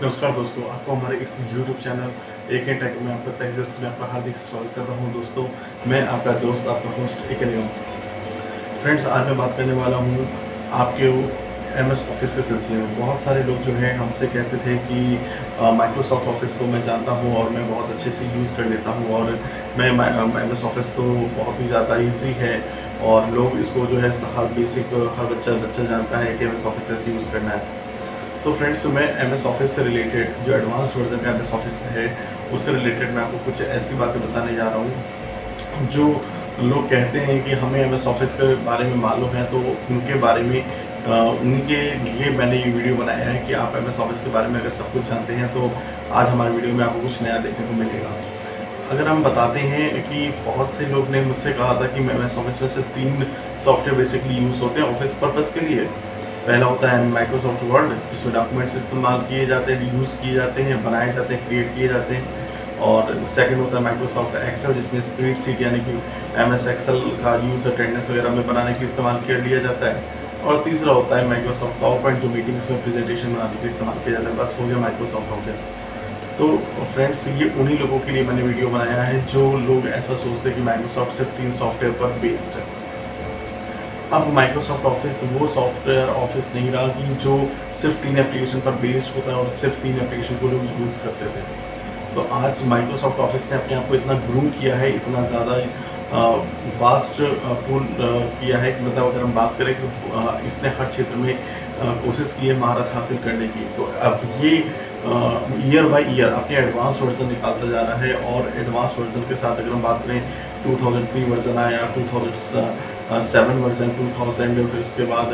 नमस्कार दोस्तों, आपको हमारे इस YouTube चैनल एक टेक में आपका तहे दिल से मैं आपका हार्दिक स्वागत करता हूं। दोस्तों, मैं आपका दोस्त, आपका होस्ट एक हूँ। फ्रेंड्स, आज मैं बात करने वाला हूं आपके MS ऑफिस के सिलसिले में। बहुत सारे लोग जो हैं हमसे कहते थे कि माइक्रोसॉफ्ट ऑफिस को मैं जानता हूं और मैं बहुत अच्छे से यूज़ कर लेता हूं और मैं MS ऑफिस तो बहुत ही ज़्यादा ईजी है और लोग इसको जो है हर बेसिक हर बच्चा जानता है कि MS ऑफिस कैसे यूज़ करना है। तो फ्रेंड्स, मैं MS ऑफिस से रिलेटेड जो एडवांस वर्जन का MS ऑफिस है उससे रिलेटेड मैं आपको कुछ ऐसी बातें बताने जा रहा हूँ जो लोग कहते हैं कि हमें MS ऑफिस के बारे में मालूम है, तो उनके बारे में उनके लिए मैंने ये वीडियो बनाया है कि आप MS ऑफिस के बारे में अगर सब कुछ जानते हैं तो आज हमारे वीडियो में आपको कुछ नया देखने को मिलेगा। अगर हम बताते हैं कि बहुत से लोग ने मुझसे कहा था कि MS ऑफिस में सिर्फ 3 सॉफ्टवेयर बेसिकली यूज़ होते हैं ऑफिस पर्पज़ के लिए। पहला होता है माइक्रोसॉफ्ट वर्ड, जिसमें डॉक्यूमेंट्स इस्तेमाल किए जाते हैं, यूज़ किए जाते हैं, बनाए जाते हैं, क्रिएट किए जाते हैं। और सेकंड होता है माइक्रोसॉफ्ट एक्सेल, जिसमें स्प्रेडशीट यानी कि MS एक्सेल का यूज़ अटेंडेंस वगैरह में बनाने के इस्तेमाल कर लिया जाता है। और तीसरा होता है माइक्रोसॉफ्ट पावर पॉइंट, जो मीटिंग्स में प्रेजेंटेशन बनाने के इस्तेमाल किया जाता है। बस हो गया माइक्रोसॉफ्ट ऑफिस। तो फ्रेंड्स, ये उन्हीं लोगों के लिए मैंने वीडियो बनाया है जो लोग ऐसा सोचते हैं कि माइक्रोसॉफ्ट सिर्फ 3 सॉफ्टवेयर पर बेस्ड है। अब माइक्रोसॉफ्ट ऑफिस वो सॉफ्टवेयर ऑफिस नहीं रहा कि जो सिर्फ 3 एप्लीकेशन पर बेस्ड होता है और सिर्फ 3 एप्लीकेशन को लोग यूज़ करते थे। तो आज माइक्रोसॉफ्ट ऑफिस ने अपने आप को इतना ग्रूम किया है, इतना ज़्यादा वास्ट पूल किया है कि मतलब अगर हम बात करें तो इसने हर क्षेत्र में कोशिश की है महारत हासिल करने की। तो अब ये ईयर बाय ईयर अपने एडवांस वर्जन निकालता जा रहा है और एडवांस वर्जन के साथ अगर हम बात करें 2003 वर्जन आया, 2007 वर्जन, 2000, फिर उसके बाद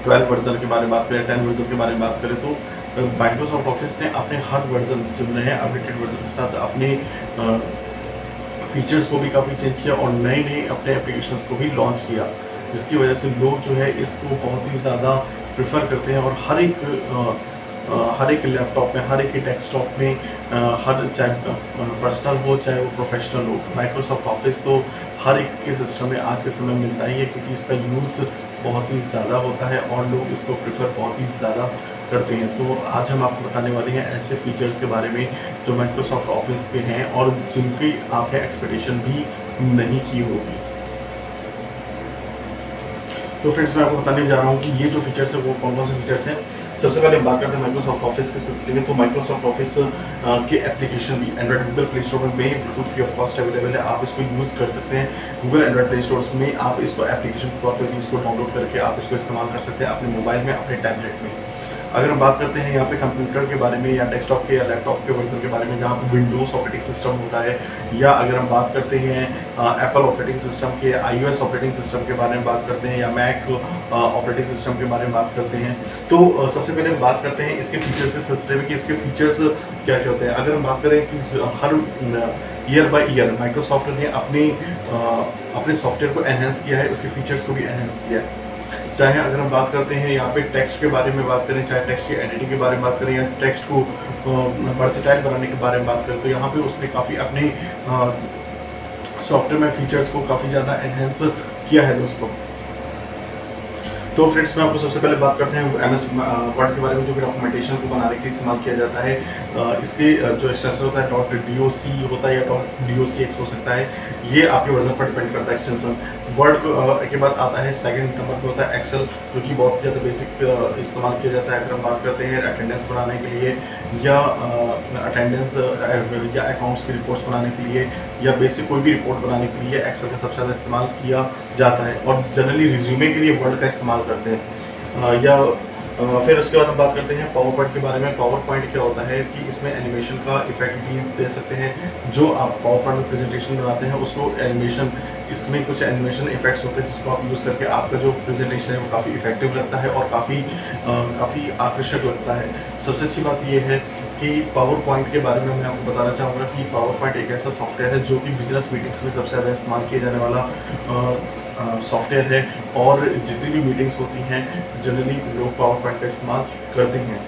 12 वर्जन के बारे में बात करें, 10 वर्जन के बारे में बात करें, तो माइक्रोसॉफ्ट ऑफिस ने अपने हर वर्जन जो नए अपडेटेड वर्जन के साथ अपने फीचर्स को भी काफ़ी चेंज किया और नए नए अपने एप्लीकेशंस को भी लॉन्च किया, जिसकी वजह से लोग जो है इसको बहुत ही ज़्यादा प्रेफर करते हैं और हर एक लैपटॉप में, हर एक डेस्कटॉप में, हर चाहे पर्सनल हो चाहे वो प्रोफेशनल हो, माइक्रोसॉफ्ट ऑफिस तो हर एक के सिस्टम में आज के समय मिलता ही है, क्योंकि इसका यूज़ बहुत ही ज़्यादा होता है और लोग इसको प्रेफर बहुत ही ज़्यादा करते हैं। तो आज हम आपको बताने वाले हैं ऐसे फीचर्स के बारे में जो माइक्रोसॉफ्ट ऑफिस के हैं और जिनकी आपने एक्सपेक्टेशन भी नहीं की होगी। तो फ्रेंड्स, मैं आपको बताने जा रहा हूँ कि ये जो फीचर्स है वो कौन कौन से फीचर्स हैं। सबसे पहले हम बात करते हैं माइक्रोसॉफ्ट ऑफिस के सिलसिले में। तो माइक्रोसॉफ्ट ऑफिस के एप्लीकेशन भी एंड्रॉइड गूगल प्ले स्टोर में बिल्कुल फ्री ऑफ कॉस्ट अवेलेबल है, आप इसको यूज़ कर सकते हैं। गूगल एंड्रॉइड प्ले स्टोर में आप इसको एप्लीकेशन के तौर पर भी इसको डाउनलोड करके आप इसको इस्तेमाल कर सकते हैं अपने मोबाइल में, अपने टैबलेट में। अगर हम बात करते हैं यहाँ पे कंप्यूटर के बारे में या डेस्कटॉप के या लैपटॉप के वर्जन के बारे में, जहाँ पे विंडोज़ ऑपरेटिंग सिस्टम होता है, या अगर हम बात करते हैं एप्पल ऑपरेटिंग सिस्टम के, iOS ऑपरेटिंग सिस्टम के बारे में बात करते हैं, या मैक ऑपरेटिंग सिस्टम के बारे में बात करते हैं, तो सबसे पहले हम बात करते हैं इसके फीचर्स के सिलसिले में कि इसके फीचर्स क्या क्या होते हैं। अगर हम बात करें कि हर ईयर बाय ईयर माइक्रोसॉफ्ट ने अपने सॉफ्टवेयर को एनहेंस किया है, उसके फीचर्स को भी एनहेंस किया है। चाहे अगर हम बात करते हैं यहाँ पे टेक्स्ट के बारे में बात करें, चाहे टेक्स्ट की एडिटिंग के बारे में बात करें, या टेक्स्ट को वर्सेटाइल बनाने के बारे में बात करें, तो यहाँ पे उसने काफ़ी अपने सॉफ्टवेयर में फीचर्स को काफ़ी ज़्यादा एनहेंस किया है दोस्तों। तो फ्रेंड्स, मैं आपको सबसे पहले बात करते हैं MS वर्ड के बारे में, जो कि डॉक्यूमेंटेशन को बनाने के लिए इस्तेमाल किया जाता है। इसके जो एक्सटेंशन होता है .doc होता है या .docx हो सकता है, ये आपके वर्जन पर डिपेंड करता है एक्सटेंशन। वर्ड के बाद आता है सेकंड नंबर पर होता है एक्सेल, जो कि बहुत ज़्यादा बेसिक इस्तेमाल किया जाता है अगर हम बात करते हैं अटेंडेंस बनाने के लिए, या अटेंडेंस या अकाउंट्स की रिपोर्ट्स बनाने के लिए, या बेसिक कोई भी रिपोर्ट बनाने के लिए एक्सेल का सबसे ज़्यादा इस्तेमाल किया जाता है। और जनरली रिज्यूमे के लिए वर्ड का इस्तेमाल करते हैं। फिर उसके बाद हम बात करते हैं पावर पॉइंट के बारे में। पावर पॉइंट क्या होता है कि इसमें एनिमेशन का इफेक्ट भी दे सकते हैं। जो आप पावर पॉइंट में प्रेजेंटेशन बनाते हैं उसको एनिमेशन, इसमें कुछ एनिमेशन इफेक्ट्स होते हैं जिसको आप यूज़ करके आपका जो प्रेजेंटेशन है वो काफ़ी इफेक्टिव लगता है और काफ़ी आकर्षक लगता है। सबसे अच्छी बात ये है कि पावर पॉइंट के बारे में मैं आपको बताना चाहूँगा कि पावर पॉइंट एक ऐसा सॉफ्टवेयर है जो कि बिजनेस मीटिंग्स में सबसे ज़्यादा इस्तेमाल किया जाने वाला सॉफ्टवेयर है, और जितनी भी मीटिंग्स होती हैं जनरली लोग पावर पॉइंट का इस्तेमाल करते हैं।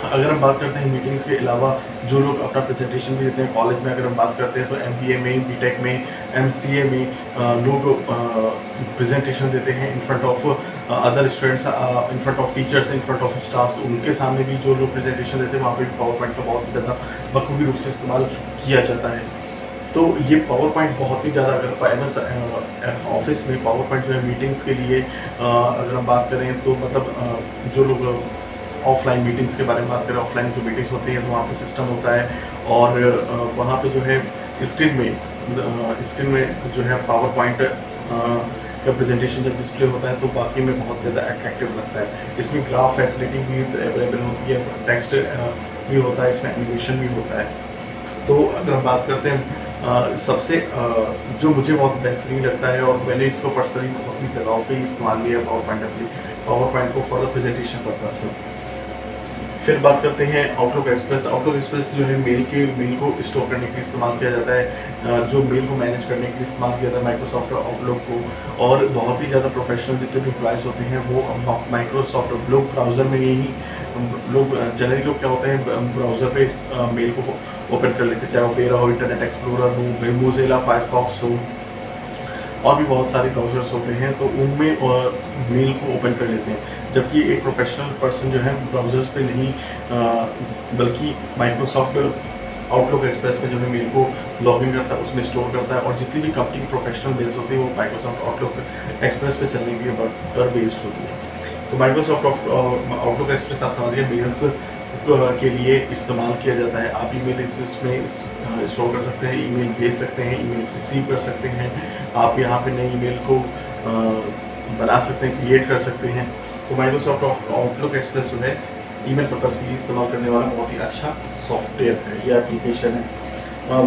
अगर हम बात करते हैं मीटिंग्स के अलावा जो लोग अपना प्रेजेंटेशन भी देते हैं कॉलेज में, अगर हम बात करते हैं तो MBA में, BTech में, MCA में लोग प्रेजेंटेशन देते हैं in front of other students in front of teachers, in front of staffs, उनके सामने भी जो लोग प्रेजेंटेशन देते हैं वहाँ पे पावर पॉइंट का बहुत ही ज़्यादा बखूबी रूप से इस्तेमाल किया जाता है। तो ये पावर पॉइंट बहुत ही ज़्यादा, अगर एम एस ऑफिस में पावर पॉइंट जो है मीटिंग्स के लिए अगर हम बात करें तो मतलब जो लोग ऑफलाइन मीटिंग्स के बारे में बात करें, ऑफलाइन जो मीटिंग्स होती हैं तो वहाँ पे सिस्टम होता है और वहाँ पे जो है स्क्रीन में जो है पावर पॉइंट का प्रेजेंटेशन जब डिस्प्ले होता है तो बाकी में बहुत ज़्यादा अट्रैक्टिव लगता है। इसमें ग्राफ फैसिलिटी भी अवेलेबल होती है, टेक्स्ट भी होता है, इसमें एनिमेशन भी होता है। तो अगर हम बात करते हैं सबसे जो मुझे बहुत बेहतरीन लगता है और मैंने इसको पर्सनली बहुत ही जगहों पे इस्तेमाल किया पावर पॉइंट को फॉर द प्रेजेंटेशन पर्पज से। फिर बात करते हैं आउटलुक एक्सप्रेस। आउटलुक एक्सप्रेस जो है मेल को स्टोर करने के लिए इस्तेमाल किया जाता है, जो मेल को मैनेज करने के लिए इस्तेमाल किया जाता है माइक्रोसॉफ्ट आउटलुक को। और बहुत ही ज़्यादा प्रोफेशनल जितने भी एम्प्लॉयज़ होते हैं वो माइक्रोसॉफ्ट लोग ब्राउज़र में ही लोग जनरली लोग क्या होते हैं ब्राउज़र पे मेल को ओपन कर लेते हैं, चाहे ओपेरा हो, इंटरनेट एक्सप्लोरर हो, मोज़िला फायरफॉक्स हो, और भी बहुत सारे ब्राउज़र्स होते हैं तो उनमें मेल को ओपन कर लेते हैं। जबकि एक प्रोफेशनल पर्सन जो है ब्राउज़र्स पे नहीं बल्कि माइक्रोसॉफ्ट आउटलुक एक्सप्रेस में जो है मेल को लॉगिन करता है, उसमें स्टोर करता है और जितनी भी कंपनी की प्रोफेशनल मेल्स होती है वो माइक्रोसॉफ्ट आउटलुक एक्सप्रेस पे चलने के लिए पर बेस्ड होती है। तो माइक्रोसॉफ्ट आउटलुक एक्सप्रेस आप समझिए मेल्स के लिए इस्तेमाल किया जाता है। आप ईमेल इसमें स्टोर कर सकते हैं, ईमेल भेज सकते हैं, ईमेल रिसीव कर सकते हैं, आप यहाँ पे नई ईमेल को बना सकते हैं, क्रिएट कर सकते हैं। तो माइक्रोसॉफ्ट आउटलुक एक्सप्रेस जो है ईमेल पर्पज़ के लिए इस्तेमाल करने वाला बहुत ही अच्छा सॉफ्टवेयर है, ये एप्लीकेशन है।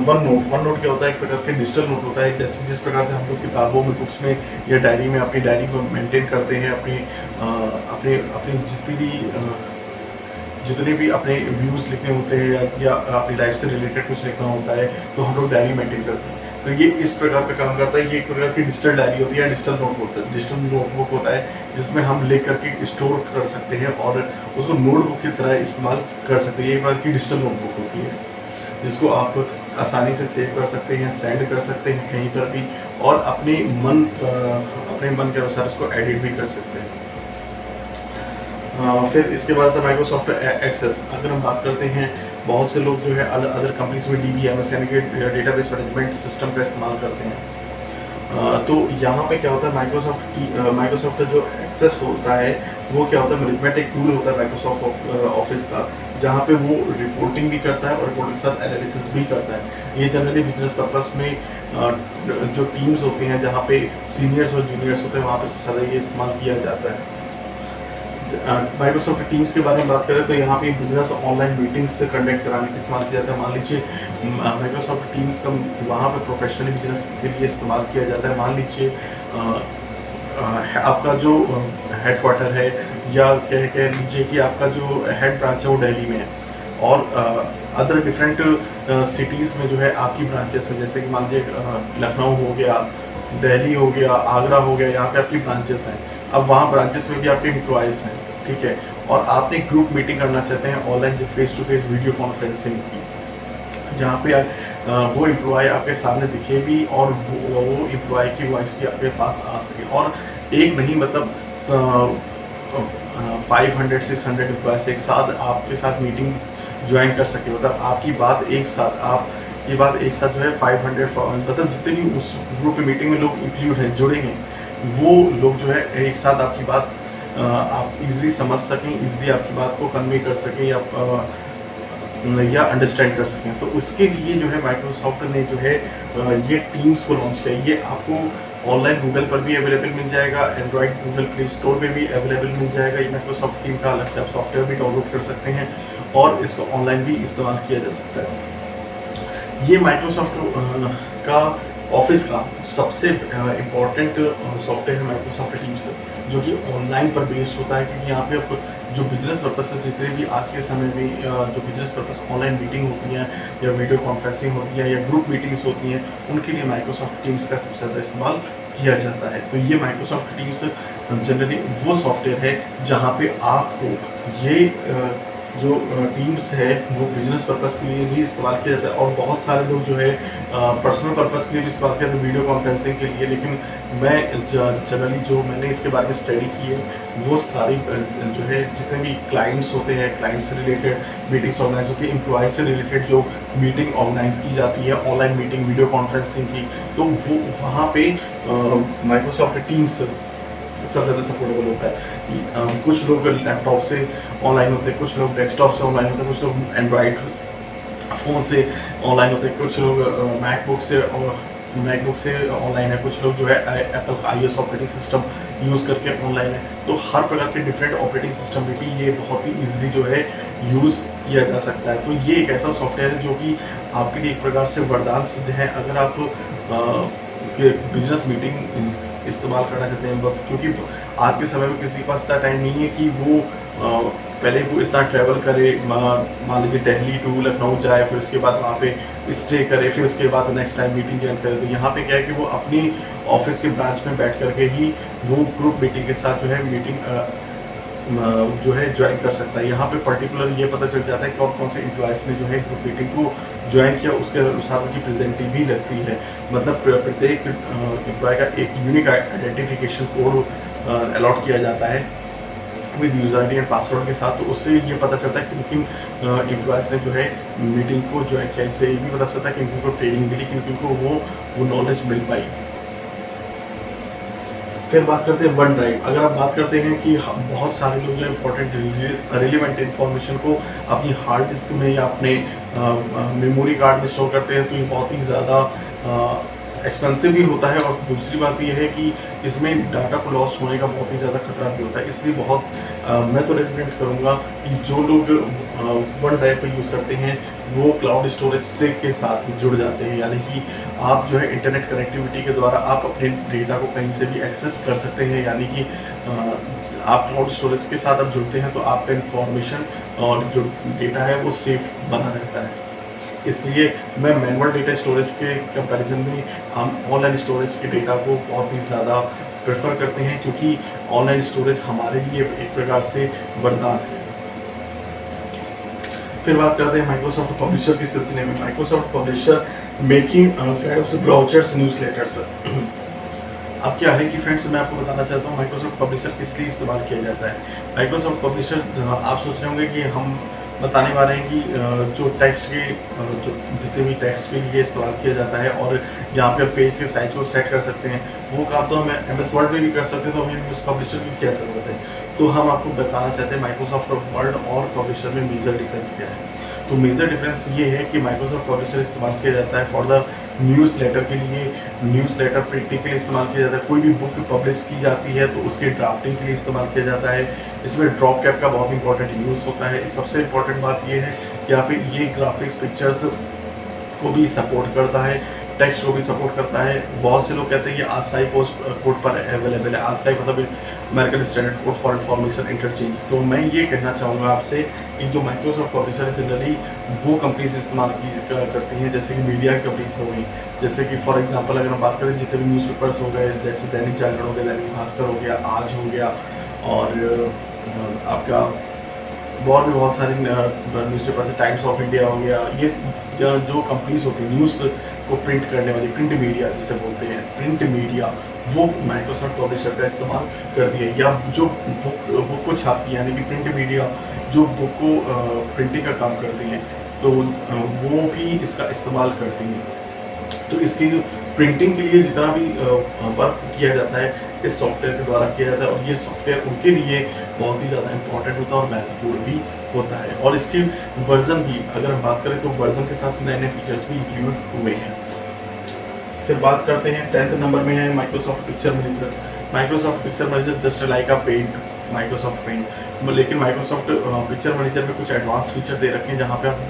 वन नोट क्या होता है, एक प्रकार के डिजिटल नोट होता है। जैसे जिस प्रकार से हम लोग किताबों में, बुक्स में या डायरी में अपनी डायरी को मेंटेन करते हैं, अपनी जितने भी अपने व्यूज़ लिखने होते हैं या अपनी लाइफ से रिलेटेड कुछ लिखना होता है तो हम लोग डायरी मेंटेन करते हैं। तो ये इस प्रकार का काम करता है, ये एक प्रकार की डिजिटल डायरी होती है, डिजिटल नोटबुक होता है जिसमें हम ले करके स्टोर कर सकते हैं और उसको नोटबुक की तरह इस्तेमाल कर सकते हैं। ये एक प्रकार की डिजिटल नोटबुक होती है जिसको आप आसानी से सेव कर सकते हैं, सेंड कर सकते हैं कहीं पर भी और अपने मन के अनुसार उसको एडिट भी कर सकते हैं। फिर इसके बाद माइक्रोसॉफ्ट एक्सेस। अगर हम बात करते हैं बहुत से लोग जो है अदर कंपनीज में DBMS यानी कि डेटाबेस मैनेजमेंट सिस्टम का इस्तेमाल करते हैं। तो यहाँ पे क्या होता है माइक्रोसॉफ्ट का जो एक्सेस होता है वो क्या होता है मैनेजमेंट टूल होता है माइक्रोसॉफ्ट ऑफिस का, जहाँ पे वो रिपोर्टिंग भी करता है और रिपोर्टिंग के साथ एनालिसिस भी करता है। ये जनरली बिजनेस पर्पस में जो टीम्स होते हैं जहाँ पे सीनियर्स और जूनियर्स होते हैं वहाँ पे सबसे ज़्यादा ये इस्तेमाल किया जाता है। माइक्रोसॉफ्ट टीम्स के बारे में बात करें तो यहाँ पे बिजनेस ऑनलाइन मीटिंग्स से कंडक्ट कराने के इस्तेमाल किया जाता है। मान लीजिए माइक्रोसॉफ्ट टीम्स का वहाँ पे प्रोफेशनली बिजनेस के लिए इस्तेमाल किया जाता है। मान लीजिए आपका जो हेडक्वार्टर है या कह लीजिए कि आपका जो हेड ब्रांच है वो दिल्ली में है और अदर डिफरेंट सिटीज़ में जो है आपकी ब्रांचेस है, जैसे कि मान लीजिए लखनऊ हो गया, दिल्ली हो गया, आगरा हो गया, यहाँ पे आपकी ब्रांचेस हैं। अब वहाँ ब्रांचेस में भी आपके एम्प्लॉयज़ हैं, ठीक है, और आपने ग्रुप मीटिंग करना चाहते हैं online face to face video conferencing की, जहाँ पे वो एम्प्लॉय आपके सामने दिखे भी और वो एम्प्लॉय की वॉइस भी आपके पास आ सके। और एक नहीं मतलब 500-600 एम्प्लॉयज़ एक साथ आपके साथ मीटिंग ज्वाइन कर सके, मतलब आपकी बात एक साथ जो है 500 मतलब जितने भी उस ग्रुप की मीटिंग में लोग इंक्लूड हैं, जुड़े हैं, वो लोग जो है एक साथ आपकी बात आप इजीली समझ सकें, इजीली आपकी बात को कन्वे कर सकें या अंडरस्टैंड कर सकें। तो उसके लिए जो है माइक्रोसॉफ्ट ने जो है ये टीम्स को लॉन्च किया। ये आपको ऑनलाइन गूगल पर भी अवेलेबल मिल जाएगा, एंड्रॉयड गूगल प्ले स्टोर पे भी अवेलेबल मिल जाएगा। ये माइक्रोसॉफ्ट टीम का अलग से आप सॉफ्टवेयर भी डाउनलोड कर सकते हैं और इसको ऑनलाइन भी इस्तेमाल किया जा सकता है। ये माइक्रोसॉफ्ट का ऑफिस का सबसे इम्पॉर्टेंट सॉफ्टवेयर है माइक्रोसॉफ्ट टीम्स, जो कि ऑनलाइन पर बेस्ड होता है, क्योंकि यहाँ पे आप जो बिजनेस पर्पस जितने भी आज के समय में जो बिजनेस पर्पस ऑनलाइन मीटिंग होती हैं या वीडियो कॉन्फ्रेंसिंग होती है या ग्रुप मीटिंग्स होती हैं, उनके लिए माइक्रोसॉफ्ट टीम्स का सबसे ज़्यादा इस्तेमाल किया जाता है। तो ये माइक्रोसॉफ्ट टीम्स जनरली वो सॉफ्टवेयर है जहाँ पे आपको ये जो टीम्स है वो बिजनेस पर्पज़ के लिए भी इस्तेमाल किया जाता है, और बहुत सारे लोग जो है पर्सनल पर्पज़ के लिए भी इस्तेमाल किया जाता है, वीडियो कॉन्फ्रेंसिंग के लिए। लेकिन मैं जनरली जो मैंने इसके बारे में स्टडी की है वो सारी जो है जितने भी क्लाइंट्स होते हैं, क्लाइंट से रिलेटेड मीटिंग्स ऑर्गेनाइज होती है, एम्प्लॉय से रिलेटेड जो मीटिंग ऑर्गेनाइज की जाती है, ऑनलाइन मीटिंग, वीडियो कॉन्फ्रेंसिंग की, तो वो वहाँ पे माइक्रोसॉफ्ट टीम्स सबसे ज़्यादा सपोर्टेबल होता है। कुछ लोग लैपटॉप से ऑनलाइन होते हैं, कुछ लोग डेस्कटॉप से ऑनलाइन होते हैं, कुछ लोग एंड्रॉयड फ़ोन से ऑनलाइन होते हैं, कुछ लोग मैकबुक से ऑनलाइन है, कुछ लोग जो है एप्पल का iOS ऑपरेटिंग सिस्टम यूज़ करके ऑनलाइन है। तो हर प्रकार के डिफरेंट ऑपरेटिंग सिस्टम भी ये बहुत ही ईजिली जो है यूज़ किया जा सकता है। तो ये एक ऐसा सॉफ्टवेयर है जो कि आपके लिए एक प्रकार से वरदान सिद्ध है अगर आप बिजनेस मीटिंग इस्तेमाल करना चाहते हैं, क्योंकि आज के समय में किसी के पास इतना टाइम नहीं है कि वो पहले वो इतना ट्रैवल करे, मान लीजिए दिल्ली टू लखनऊ जाए, फिर उसके बाद वहाँ पे स्टे करे, फिर उसके बाद नेक्स्ट टाइम मीटिंग ज्वाइन करे। तो यहाँ पे क्या है कि वो अपनी ऑफिस के ब्रांच में बैठ करके ही वो ग्रुप मीटिंग के साथ जो है मीटिंग जो है ज्वाइन कर सकता है। यहाँ पे पर्टिकुलर ये पता चल जाता है कि और कौन से एम्प्लॉयज़ ने जो है ग्रुप मीटिंग को ज्वाइन किया, उसके अनुसार उनकी प्रेजेंटी भी लगती है। मतलब प्रत्येक एम्प्लॉय का एक यूनिक आइडेंटिफिकेशन कोड अलॉट किया जाता है with user ID and password के साथ। तो उससे ये पता चलता है कि किन एम्प्लॉयज़ ने जो है मीटिंग को ज्वाइन किया। इससे ये भी पता चलता है कि इनको ट्रेनिंग मिली, कि इनको वो नॉलेज मिल पाई। फिर बात करते हैं वन ड्राइव। अगर आप बात करते हैं कि बहुत सारे लोग जो इम्पोर्टेंट रिलेवेंट इन्फॉर्मेशन को अपनी हार्ड डिस्क में या अपने मेमोरी कार्ड में स्टोर करते हैं, तो ये बहुत ही ज़्यादा एक्सपेंसिव भी होता है। और दूसरी बात ये है कि इसमें डाटा को लॉस्ट होने का बहुत ही ज़्यादा खतरा भी होता है। इसलिए मैं तो रिकमेंड करूँगा कि जो लोग वन ड्राइव को यूज़ करते हैं वो क्लाउड स्टोरेज से के साथ जुड़ जाते हैं, यानी कि आप जो है इंटरनेट कनेक्टिविटी के द्वारा आप अपने डेटा को कहीं से भी एक्सेस कर सकते हैं। यानी कि आप क्लाउड स्टोरेज के साथ आप जुड़ते हैं तो आपका इंफॉर्मेशन और जो डेटा है वो सेफ बना रहता है। इसलिए मैं मैनुअल डेटा स्टोरेज के कंपैरिजन में हम ऑनलाइन स्टोरेज के डेटा को बहुत ही ज़्यादा प्रेफर करते हैं, क्योंकि ऑनलाइन स्टोरेज हमारे लिए एक प्रकार से वरदान है। फिर बात करते हैं माइक्रोसॉफ्ट पब्लिशर के सिलसिले में। Microsoft publisher making webs, browsers, newsletters. अब क्या है कि फ्रेंड्स, मैं आपको बताना चाहता हूँ माइक्रोसॉफ्ट पब्लिशर किस लिए इस्तेमाल किया जाता है। माइक्रोसॉफ्ट पब्लिशर, आप सोच रहे होंगे कि हम बताने वाले हैं कि जो टेक्स्ट के जो जितने भी टेक्स्ट के लिए इस्तेमाल किया जाता है, और यहाँ पे पेज के साइज को सेट कर सकते हैं, वो काम तो हम MS वर्ड में भी कर सकते हैं। तो हमें इस पब्लिशर की क्या ज़रूरत है? तो हम आपको बताना चाहते हैं माइक्रोसॉफ्ट वर्ड और पब्लिशर में मेजर डिफरेंस क्या है। तो मेजर डिफरेंस ये है कि माइक्रोसॉफ्ट पब्लिशर इस्तेमाल किया जाता है फॉर द न्यूज़ लेटर के लिए, न्यूज़ लेटर प्रिंटिंग के लिए इस्तेमाल किया जाता है। कोई भी बुक पब्लिश की जाती है तो उसके ड्राफ्टिंग के लिए इस्तेमाल किया जाता है। इसमें ड्रॉप कैप का बहुत इंपॉर्टेंट यूज़ होता है। सबसे इंपॉर्टेंट बात ये है कि यहाँ पे ये ग्राफिक्स, पिक्चर्स को भी सपोर्ट करता है, टेक्स्ट को भी सपोर्ट करता है। बहुत से लोग कहते हैं ये ASCII कोड पर अवेलेबल है। ASCII मतलब American standard code for information interchange. तो मैं ये कहना चाहूँगा आपसे कि जो माइक्रोसॉफ्ट पब्लिशर है जनरली वो कंपनीज इस्तेमाल करती हैं, जैसे कि मीडिया की कंपनीज हो गई। जैसे कि फॉर एग्जांपल अगर हम बात करें जितने भी न्यूज़पेपर्स हो गए, जैसे दैनिक जागरण हो गया, दैनिक भास्कर हो गया, आज हो गया, और आपका और भी बहुत सारे न्यूज़पेपर से टाइम्स ऑफ इंडिया हो गया। ये जो कंपनीज होती हैं न्यूज़ को प्रिंट करने वाली, प्रिंट मीडिया जिसे बोलते हैं, प्रिंट मीडिया, वो माइक्रोसॉफ्ट पब्लिशर का इस्तेमाल करती है। या जो बुक को छापती है, यानी कि प्रिंट मीडिया जो बुक को प्रिंटिंग का काम करती हैं, तो वो भी इसका इस्तेमाल करती हैं। तो इसकी प्रिंटिंग के लिए जितना भी वर्क किया जाता है इस सॉफ्टवेयर के द्वारा किया जाता है, और ये सॉफ्टवेयर उनके लिए बहुत ही ज़्यादा इंपॉर्टेंट होता है और महत्वपूर्ण भी होता है। और इसके वर्जन भी अगर हम बात करें तो वर्जन के साथ नए नए फीचर्स भी इंक्लूड हुए हैं। फिर बात करते हैं 10th नंबर में है Microsoft picture manager. Microsoft picture manager just like a paint, Microsoft paint, लेकिन माइक्रोसॉफ्ट पिक्चर मैनेजर में कुछ एडवांस फीचर दे रखे हैं जहाँ पे आप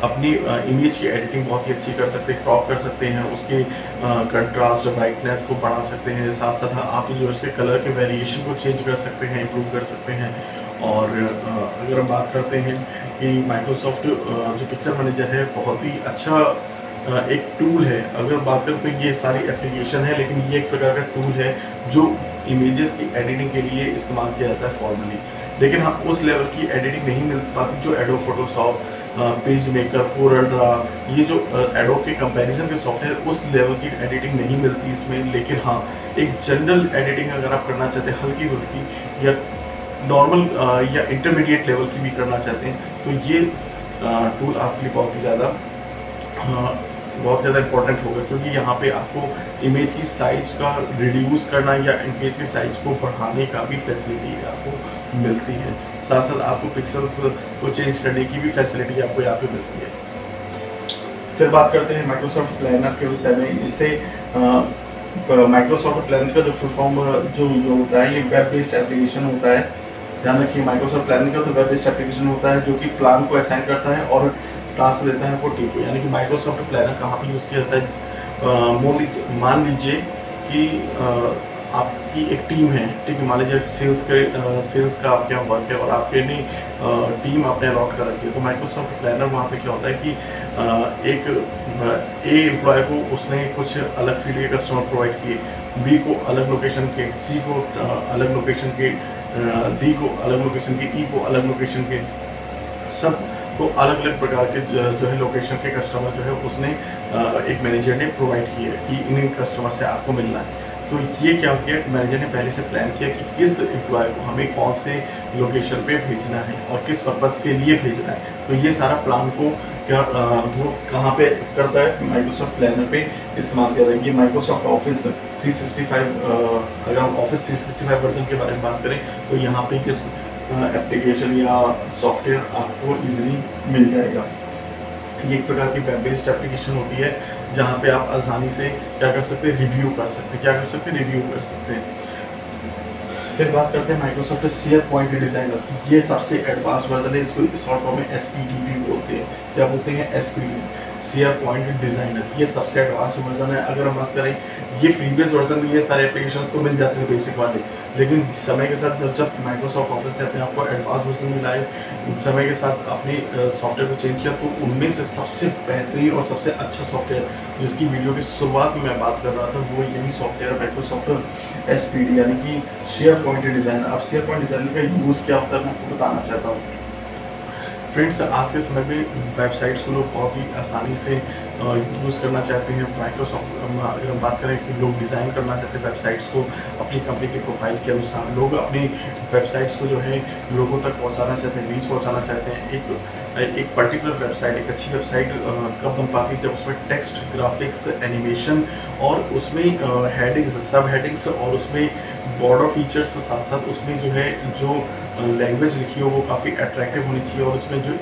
अपनी इमेज की एडिटिंग बहुत ही अच्छी कर सकते हैं, क्रॉप कर सकते हैं, उसकी कंट्रास्ट, ब्राइटनेस को बढ़ा सकते हैं, साथ साथ आप जो उसके कलर के वेरिएशन को चेंज कर सकते हैं, इम्प्रूव कर सकते हैं। और अगर हम बात करते हैं कि माइक्रोसॉफ्ट जो पिक्चर मैनेजर है बहुत ही अच्छा एक टूल है। अगर बात करें तो ये सारी एप्लीकेशन है, लेकिन ये एक प्रकार का टूल है जो इमेजेस की एडिटिंग के लिए इस्तेमाल किया जाता है फॉर्मली। लेकिन हाँ उस लेवल की एडिटिंग नहीं मिल पाती जो adobe Photoshop, page maker, CorelDRAW, ये जो एडोब के कंपैरिजन के सॉफ्टवेयर, उस लेवल की एडिटिंग नहीं मिलती इसमें। लेकिन हाँ एक जनरल एडिटिंग अगर आप करना चाहते हैं, हल्की फुल्की या नॉर्मल या इंटरमीडिएट लेवल की भी करना चाहते हैं, तो ये टूल आपके लिए बहुत ज़्यादा इंपॉर्टेंट होगा, क्योंकि यहाँ पे आपको इमेज की साइज का रिड्यूस करना या इमेज की साइज को बढ़ाने का भी फैसिलिटी आपको मिलती है। साथ साथ आपको पिक्सल्स को चेंज करने की भी फैसिलिटी आपको यहाँ पे मिलती है। फिर बात करते हैं माइक्रोसॉफ्ट प्लानर के विषय में। इसे माइक्रोसॉफ्ट प्लानर का जो फुल फॉर्म जो होता है, ये वेब बेस्ड एप्लीकेशन होता है। ध्यान रखिए, माइक्रोसॉफ्ट प्लानर का तो वेब बेस्ड एप्लीकेशन होता है जो कि प्लान को असाइन करता है और टास्क देता है आपको टीम को। यानी कि माइक्रोसॉफ्ट प्लानर कहाँ पे यूज़ किया जाता है, मान लीजिए कि आपकी एक टीम है, ठीक है, मान लीजिए सेल्स का आपके यहाँ वर्क है और आपके टीम आपने अलॉट कर रखी है। तो माइक्रोसॉफ्ट प्लानर वहाँ पे क्या होता है कि एक ए एम्प्लॉय को उसने कुछ अलग फील्ड के कस्टमर प्रोवाइड किए, बी को अलग लोकेशन के, सी को अलग लोकेशन के, डी को अलग लोकेशन के, ई को अलग लोकेशन के, सब को अलग अलग प्रकार के जो है लोकेशन के कस्टमर जो है उसने एक मैनेजर ने प्रोवाइड किए कि इन कस्टमर से आपको मिलना है। तो ये क्या हो गया, मैनेजर ने पहले से प्लान किया कि किस एम्प्लॉय को हमें कौन से लोकेशन पे भेजना है और किस पर्पस के लिए भेजना है। तो ये सारा प्लान को वो कहाँ पे करता है, माइक्रोसॉफ्ट प्लानर पे इस्तेमाल किया जाता है। ये माइक्रोसॉफ्ट ऑफिस 365, अगर हम ऑफिस 365 वर्जन के बारे में बात करें तो यहाँ पे किस एप्लीकेशन या सॉफ्टवेयर आपको इजीली मिल जाएगा। ये एक प्रकार की वेब बेस्ड एप्लीकेशन होती है जहाँ पे आप आसानी से क्या कर सकते हैं, रिव्यू कर सकते हैं। फिर बात करते हैं माइक्रोसॉफ्ट शेयर पॉइंट डिजाइनर। ये सबसे एडवांस वर्जन है, इसको शॉर्ट फॉर्म में एसपीडी भी बोलते हैं। क्या बोलते हैं, एसपीडी, शेयर पॉइंट डिजाइनर। ये सबसे एडवांस वर्जन है। अगर हम बात करें ये प्रीवियस वर्जन में ये सारे एप्लीकेशंस तो मिल जाते थे बेसिक वाले, लेकिन समय के साथ जब माइक्रोसॉफ्ट ऑफिस ने अपने आप को एडवांस वर्जन में लाए, समय के साथ अपने सॉफ्टवेयर को चेंज किया, तो उनमें से सबसे बेहतरीन और सबसे अच्छा सॉफ्टवेयर जिसकी वीडियो की शुरुआत में मैं बात कर रहा था वो यही सॉफ्टवेयर माइक्रोसॉफ्ट एसपीडी यानी कि शेयर पॉइंट डिजाइनर। अब शेयर पॉइंट डिजाइनर का यूज़ क्या होता है मैं आपको बताना चाहता हूँ। फ्रेंड्स, आज के समय में वेबसाइट्स को लोग बहुत ही आसानी से यूज़ करना चाहते हैं। माइक्रोसॉफ्ट अगर हम बात करें कि लोग डिज़ाइन करना चाहते हैं वेबसाइट्स को अपनी कंपनी के प्रोफाइल के अनुसार, लोग अपनी वेबसाइट्स को जो है लोगों तक पहुंचाना चाहते हैं, रीच पहुंचाना चाहते हैं। एक पर्टिकुलर वेबसाइट, एक अच्छी वेबसाइट कब बन पाती है, जब उसमें टेक्स्ट, ग्राफिक्स, एनिमेशन और उसमें हेडिंग्स, सब हेडिंग्स और उसमें बॉर्डर फीचर्स के साथ साथ उसमें जो है जो लैंग्वेज लिखी हो वो काफ़ी अट्रैक्टिव होनी चाहिए और उसमें जो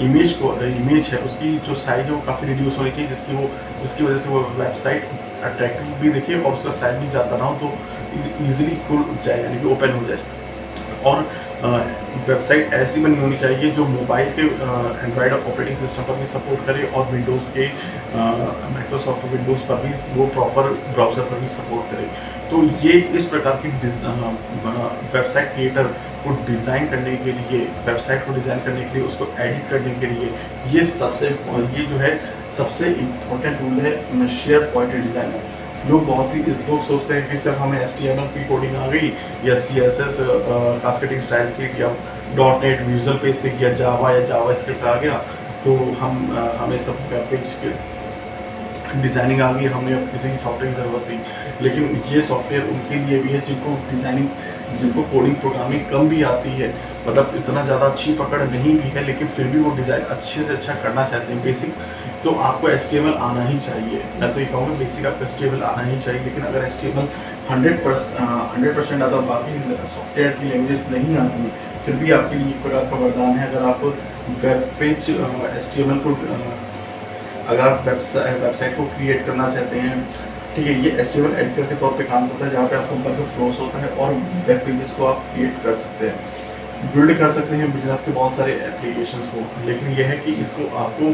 इमेज है उसकी जो साइज है वो काफ़ी रिड्यूस होनी चाहिए, जिसकी वजह से वो वेबसाइट अट्रैक्टिव भी दिखे और उसका साइज भी ज़्यादा ना हो तो ईजिली खुल जाए, यानी कि ओपन हो जाए। और वेबसाइट ऐसी बनी होनी चाहिए जो मोबाइल के एंड्रॉयड ऑपरेटिंग सिस्टम पर भी सपोर्ट करे और विंडोज़ के माइक्रोसॉफ्ट विंडोज़ पर भी वो प्रॉपर ब्राउज़र पर भी सपोर्ट करे। तो ये इस प्रकार की वेबसाइट क्रिएटर को डिज़ाइन करने के लिए, वेबसाइट को डिज़ाइन करने के लिए, उसको एडिट करने के लिए ये जो है सबसे इम्पोर्टेंट टूल है शेयर पॉइंट डिज़ाइनर। लोग सोचते हैं कि सिर्फ हमें HTML की कोडिंग आ गई या CSS कास्केटिंग स्टाइल सीट या .NET विजुअल बेसिक या जावा स्क्रिप्ट आ गया तो हमें सब वेब पेज के डिज़ाइनिंग आ गई, हमने अब किसी की सॉफ्टवेयर की ज़रूरत नहीं। लेकिन ये सॉफ्टवेयर उनके लिए भी है जिनको कोडिंग प्रोग्रामिंग कम भी आती है, मतलब इतना ज़्यादा अच्छी पकड़ नहीं भी है, लेकिन फिर भी वो डिज़ाइन अच्छे से अच्छा करना चाहते हैं। बेसिक तो आपको HTML आना ही चाहिए, मैं तो ये कहूँगा बेसिक आपको HTML आना ही चाहिए। लेकिन अगर HTML 100% आता, बाकी सॉफ्टवेयर की लैंग्वेज नहीं आती, फिर भी आपके लिए एक प्रकार का वरदान है। अगर आप वेब पेज HTML को अगर आप वेबसाइट को क्रिएट करना चाहते हैं, ठीक है, ये HTML एडिटर के तौर पे काम करता है जहाँ पे आपको ऊपर फ्लोस होता है और वेब पेजेस को आप क्रिएट कर सकते हैं, बिल्ड कर सकते हैं बिजनेस के बहुत सारे एप्लीकेशंस को। लेकिन यह है कि इसको आपको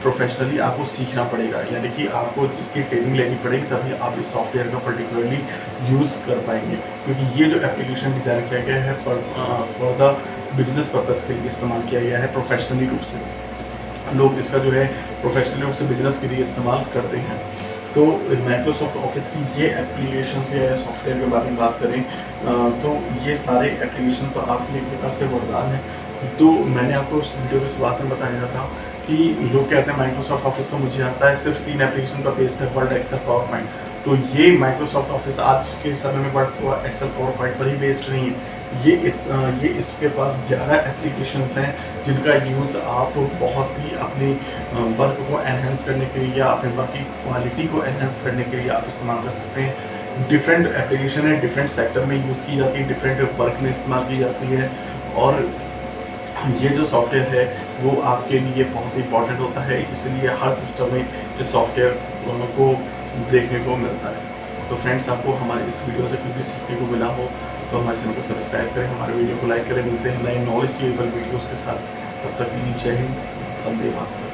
प्रोफेशनली आपको सीखना पड़ेगा, यानी कि आपको इसकी ट्रेनिंग लेनी पड़ेगी, तभी आप इस सॉफ्टवेयर का पर्टिकुलरली यूज़ कर पाएंगे। क्योंकि ये जो एप्लीकेशन डिज़ाइन किया गया है फॉर द बिजनेस पर्पज़ के लिए इस्तेमाल किया गया है प्रोफेशनली रूप से। लोग इसका जो है प्रोफेशनल रूप से बिजनेस के लिए इस्तेमाल करते हैं। तो माइक्रोसॉफ्ट ऑफिस की ये एप्लीकेशंस या सॉफ्टवेयर के बारे में बात करें तो ये सारे एप्लीकेशंस आपके एक प्रकार से वरदान है। तो मैंने आपको उस वीडियो की शुरुआत में बताया था कि लोग कहते हैं माइक्रोसॉफ्ट ऑफिस तो मुझे आता है, सिर्फ 3 एप्लीकेशन का बेस्ड है, वर्ड, एक्सेल, पावर पॉइंट। तो ये माइक्रोसॉफ्ट ऑफिस आज के समय में वर्ड, एक्सेल, पावर पॉइंट पर ही बेस्ड नहीं है। ये इसके पास 11 एप्लीकेशंस हैं जिनका यूज़ आप बहुत ही अपनी वर्क को एनहेंस करने के लिए या अपने वर्क की क्वालिटी को एनहेंस करने के लिए आप इस्तेमाल कर सकते हैं। डिफरेंट एप्लीकेशन है, डिफरेंट सेक्टर में यूज़ की जाती है, डिफरेंट वर्क में इस्तेमाल की जाती है। और ये जो सॉफ्टवेयर है वो आपके लिए बहुत इंपॉर्टेंट होता है, इसलिए हर सिस्टम में इस सॉफ्टवेयर को देखने को मिलता है। तो फ्रेंड्स, आपको हमारे इस वीडियो से कुछ भी सीखने को मिला हो तो हमारे चैनल को सब्सक्राइब करें, हमारे वीडियो को लाइक करें। मिलते हैं नए नॉलेज वीडियोज़ के साथ, तब तक के लिए जय हिंद, वंदे मातरम।